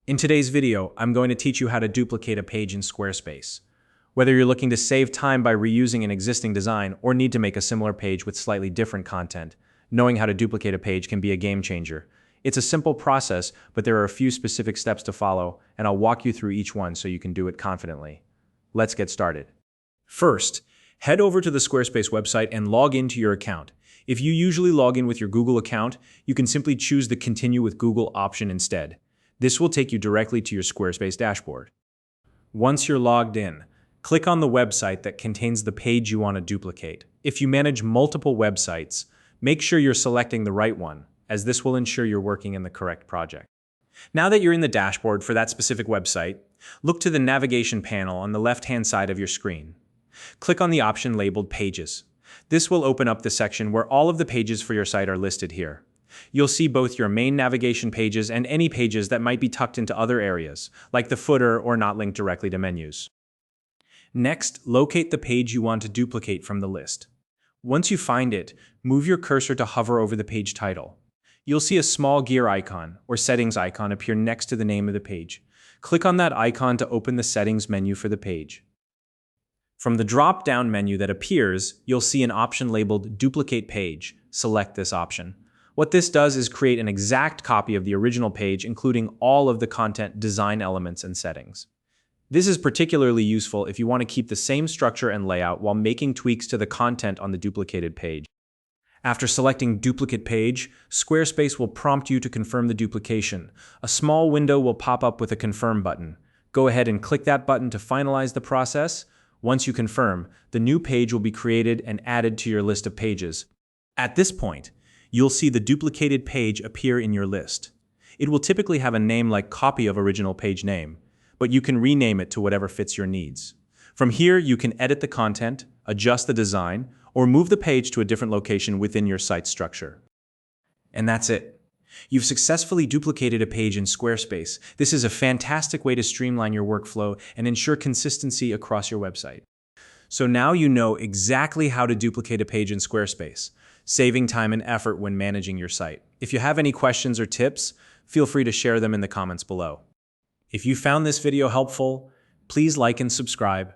In today's video, I'm going to teach you how to duplicate a page in Squarespace. Whether you're looking to save time by reusing an existing design or need to make a similar page with slightly different content, knowing how to duplicate a page can be a game changer. It's a simple process, but there are a few specific steps to follow, and I'll walk you through each one so you can do it confidently. Let's get started. First, head over to the Squarespace website and log into your account. If you usually log in with your Google account, you can simply choose the Continue with Google option instead. This will take you directly to your Squarespace dashboard. Once you're logged in, click on the website that contains the page you want to duplicate. If you manage multiple websites, make sure you're selecting the right one, as this will ensure you're working in the correct project. Now that you're in the dashboard for that specific website, look to the navigation panel on the left-hand side of your screen. Click on the option labeled Pages. This will open up the section where all of the pages for your site are listed here. You'll see both your main navigation pages and any pages that might be tucked into other areas, like the footer or not linked directly to menus. Next, locate the page you want to duplicate from the list. Once you find it, move your cursor to hover over the page title. You'll see a small gear icon or settings icon appear next to the name of the page. Click on that icon to open the settings menu for the page. From the drop-down menu that appears, you'll see an option labeled Duplicate Page. Select this option. What this does is create an exact copy of the original page, including all of the content, design elements, and settings. This is particularly useful if you want to keep the same structure and layout while making tweaks to the content on the duplicated page. After selecting Duplicate Page, Squarespace will prompt you to confirm the duplication. A small window will pop up with a Confirm button. Go ahead and click that button to finalize the process. Once you confirm, the new page will be created and added to your list of pages. At this point, you'll see the duplicated page appear in your list. It will typically have a name like Copy of Original Page Name, but you can rename it to whatever fits your needs. From here, you can edit the content, adjust the design, or move the page to a different location within your site structure. And that's it. You've successfully duplicated a page in Squarespace. This is a fantastic way to streamline your workflow and ensure consistency across your website. So now you know exactly how to duplicate a page in Squarespace, saving time and effort when managing your site. If you have any questions or tips, feel free to share them in the comments below. If you found this video helpful, please like and subscribe.